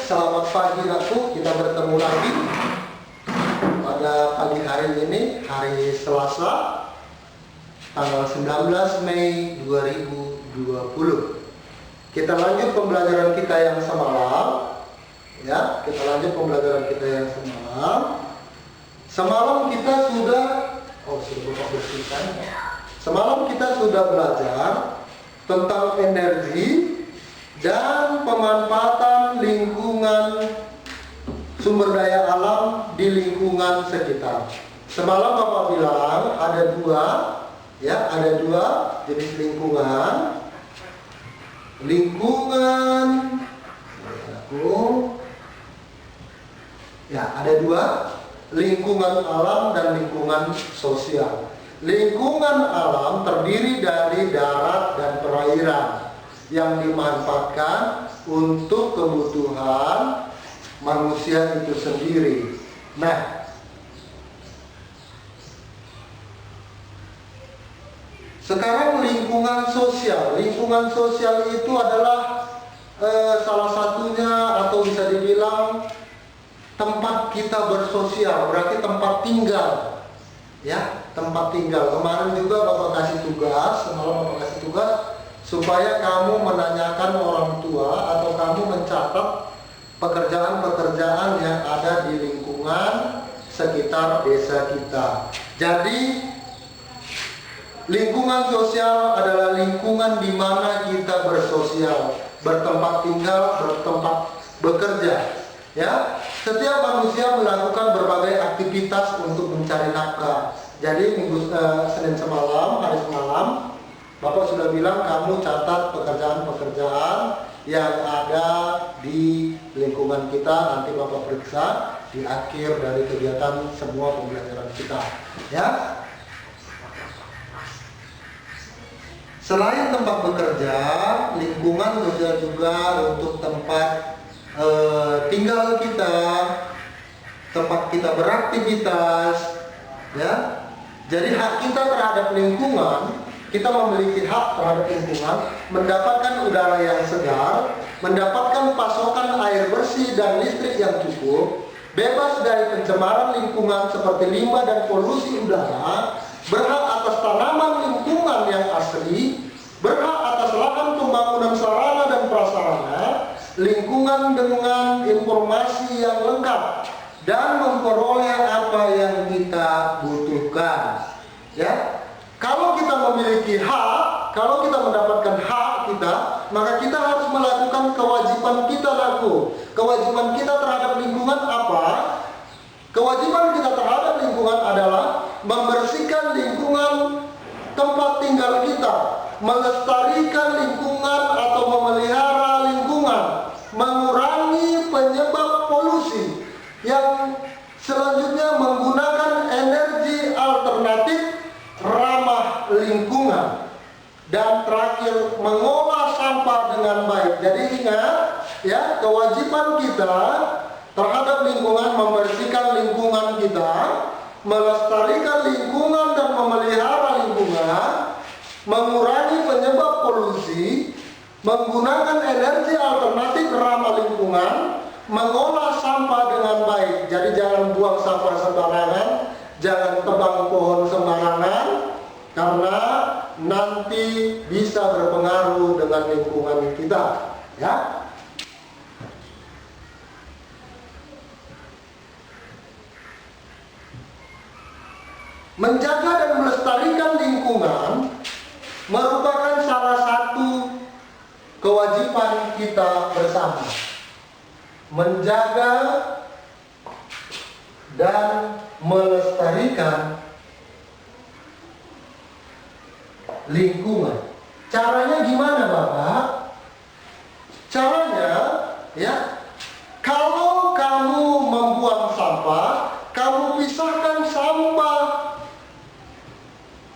selamat pagi Nakku. Kita bertemu lagi pada pagi hari ini, hari Selasa, tanggal 19 Mei 2020. Kita lanjut pembelajaran kita yang semalam. Ya, kita lanjut pembelajaran kita yang semalam. Semalam kita sudah, sudah bersihkan. Semalam kita sudah belajar tentang energi dan pemanfaatan lingkungan sumber daya alam di lingkungan sekitar. Semalam Bapak bilang ada dua jenis lingkungan. Ada dua, lingkungan alam dan lingkungan sosial. Lingkungan alam terdiri dari darat dan perairan yang dimanfaatkan untuk kebutuhan manusia itu sendiri. Nah, sekarang lingkungan sosial. Lingkungan sosial itu adalah salah satunya, atau bisa dibilang tempat kita bersosial, berarti tempat tinggal. Ya, tempat tinggal. Kemarin juga Bapak kasih tugas, semalam Bapak kasih tugas supaya kamu menanyakan orang tua atau kamu mencatat pekerjaan-pekerjaan yang ada di lingkungan sekitar desa kita. Jadi lingkungan sosial adalah lingkungan di mana kita bersosial, bertempat tinggal, bertempat bekerja. Ya, setiap manusia melakukan berbagai aktivitas untuk mencari nafkah. Jadi Senin semalam, hari semalam, Bapak sudah bilang kamu catat pekerjaan-pekerjaan yang ada di lingkungan kita. Nanti Bapak periksa di akhir dari kegiatan semua pembelajaran kita. Ya. Selain tempat bekerja, lingkungan juga untuk tempat tinggal kita, tempat kita beraktivitas. Ya. Jadi hak kita terhadap lingkungan, kita memiliki hak terhadap lingkungan, mendapatkan udara yang segar, mendapatkan pasokan air bersih dan listrik yang cukup, bebas dari pencemaran lingkungan seperti limbah dan polusi udara, berhak atas tanaman lingkungan yang asli, berhak atas lahan pembangunan sarana dan prasarana, lingkungan dengan informasi yang lengkap, dan memperoleh apa yang kita butuhkan. Ya. Kalau kita memiliki hak, kalau kita mendapatkan hak kita, maka kita harus melakukan kewajiban kita laku. Kewajiban kita terhadap lingkungan apa? Kewajiban kita terhadap lingkungan adalah membersihkan lingkungan tempat tinggal kita, melestarikan lingkungan atau memelihara lingkungan, mengurangi penyebab polusi, yang selanjutnya menggunakan energi alternatif ramah lingkungan, dan terakhir mengolah sampah dengan baik. Jadi ingat ya, kewajiban kita terhadap lingkungan, membersihkan lingkungan kita, melestarikan lingkungan dan memelihara lingkungan, mengurangi penyebab polusi, menggunakan energi alternatif ramah lingkungan, mengolah sampah dengan baik. Jadi jangan buang sampah sembarangan, jangan tebang pohon sembarangan, karena nanti bisa berpengaruh dengan lingkungan kita. Ya. Menjaga dan melestarikan lingkungan merupakan salah satu kewajiban kita bersama. Menjaga dan melestarikan lingkungan. Caranya gimana, Bapak? Caranya ya, kalau kamu membuang sampah, kamu pisahkan sampah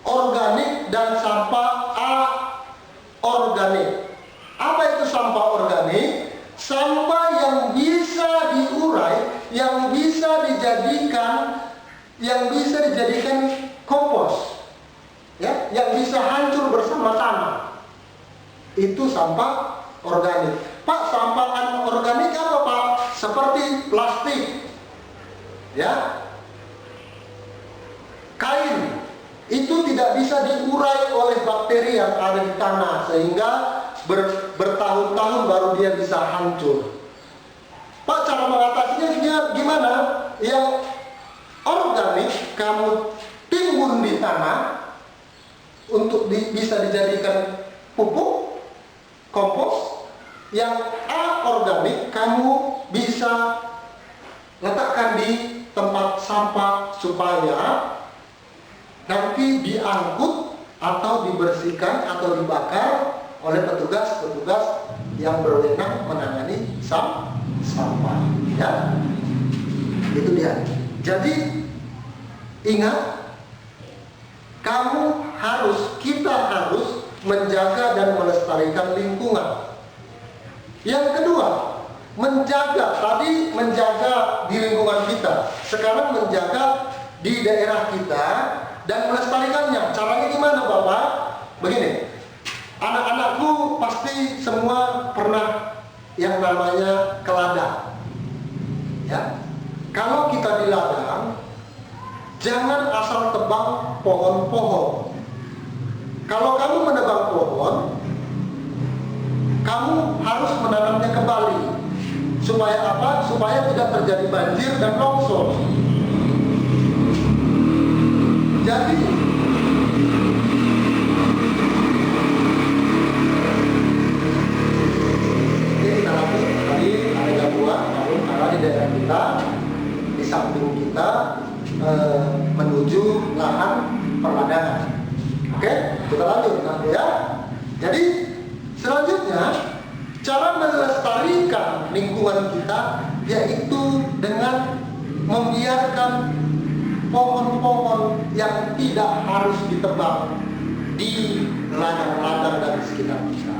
organik dan sampah aorganik. Apa itu sampah organik? Sampah yang bisa diurai, yang bisa dijadikan kompos, ya, yang bisa hancur bersama-sama. Itu sampah organik. Pak, sampah anorganik apa, Pak? plastik, ya, kain, itu tidak bisa diurai oleh bakteri yang ada di tanah, sehingga bertahun-tahun baru dia bisa hancur. Pak, cara mengatasinya gimana? Yang organik kamu timbun di tanah untuk bisa dijadikan pupuk, kompos. Yang aorganik kamu bisa letakkan di tempat sampah supaya nanti diangkut atau dibersihkan atau dibakar oleh petugas-petugas yang berwenang menangani sampah, ya. Itu dia. Jadi ingat, kita harus menjaga dan melestarikan lingkungan. Yang kedua, menjaga di lingkungan kita, sekarang menjaga di daerah kita dan melestarikannya. Caranya gimana, Bapak? Begini, anak-anakku pasti semua pernah yang namanya ke ladang, ya. Kalau kita di ladang, jangan asal tebang pohon-pohon. Kalau kamu menebang pohon, kamu harus menanamnya kembali. Supaya apa? Supaya tidak terjadi banjir dan longsor. Jadi ini kita lakukan. Tadi ada gangguan, namun karena di daerah kita, di samping kita menuju lahan perladangan. Oke, kita lanjut ya. Jadi selanjutnya, cara melestarikan lingkungan kita yaitu dengan membiarkan pohon-pohon yang tidak harus ditebang di ladang-ladang dan sekitar kita.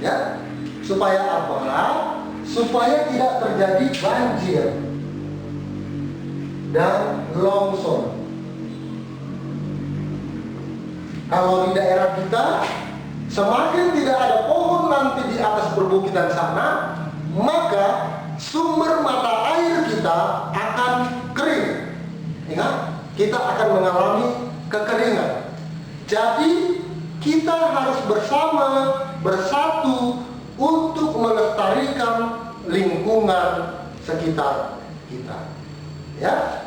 Ya, supaya apa? Supaya tidak terjadi banjir dan longsor. Kalau di daerah kita semakin tidak ada pohon nanti di atas perbukitan sana, maka sumber mata air kita akan kering. Ingat, kita akan mengalami kekeringan. Jadi kita harus bersatu untuk melestarikan lingkungan sekitar kita. Ya.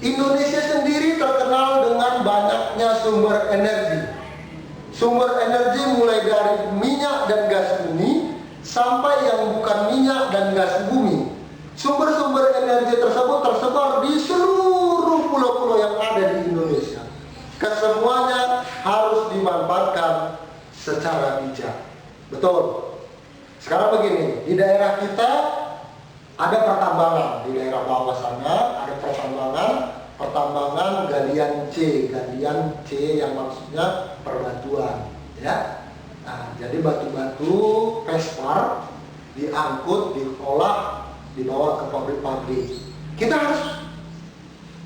Indonesia sendiri terkenal dengan banyaknya sumber energi. Sumber energi mulai dari minyak dan gas bumi sampai yang bukan minyak dan gas bumi. Sumber-sumber energi tersebut tersebar di seluruh pulau-pulau yang ada di Indonesia. Kesemuanya harus dimanfaatkan secara bijak. Betul. Sekarang begini, di daerah kita ada pertambangan, di daerah bawah sana ada pertambangan galian C yang maksudnya perbatuan, ya. Nah, jadi batu-batu pespar diangkut, diolah, dibawa ke pabrik-pabrik. Kita harus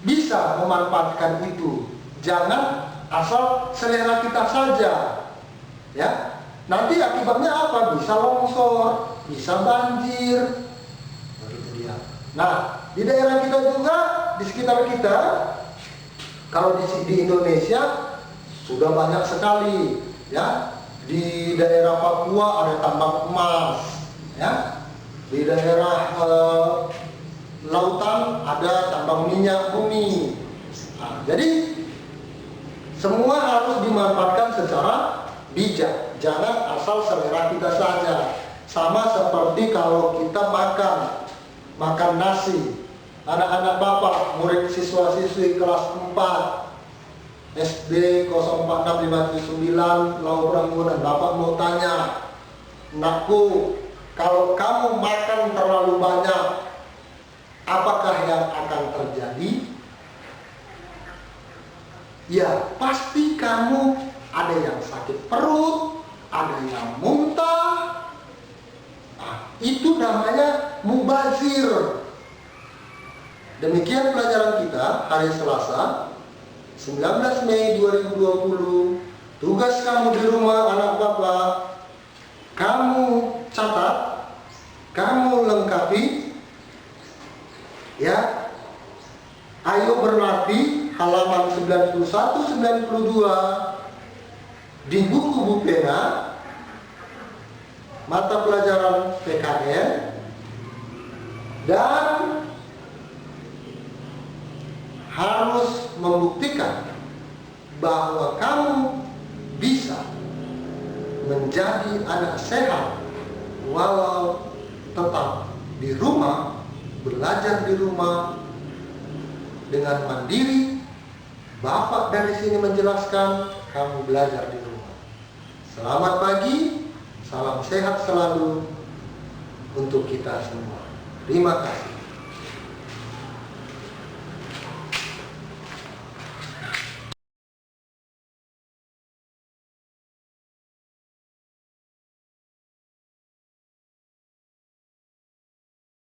bisa memanfaatkan itu. Jangan asal selera kita saja, ya. Nanti akibatnya apa? Bisa longsor, bisa banjir. Begitu dia. Nah, di daerah kita juga, di sekitar kita, kalau di Indonesia sudah banyak sekali, ya. Di daerah Papua ada tambang emas, ya. Di daerah lautan ada tambang minyak bumi. Nah, jadi semua harus dimanfaatkan secara bijak. Jangan asal selera kita saja. Sama seperti kalau kita makan nasi. Anak-anak Bapak, murid siswa-siswi kelas 4 SD 046579 Lau Ranggunan, Bapak mau tanya, "Nakku, kalau kamu makan terlalu banyak, apakah yang akan terjadi?" Ya, pasti kamu ada yang sakit perut, ada yang muntah. Nah, itu namanya mubazir. Demikian pelajaran kita hari Selasa 19 Mei 2020. Tugas kamu di rumah anak Bapak kamu catat, kamu lengkapi, ya. Ayo berlatih halaman 91-92 di buku Bupena mata pelajaran PKN, dan harus membuktikan bahwa kamu bisa menjadi anak sehat walau tetap di rumah, belajar di rumah dengan mandiri. Bapak dari sini menjelaskan, kamu belajar di rumah. Selamat pagi, salam sehat selalu untuk kita semua. Terima kasih.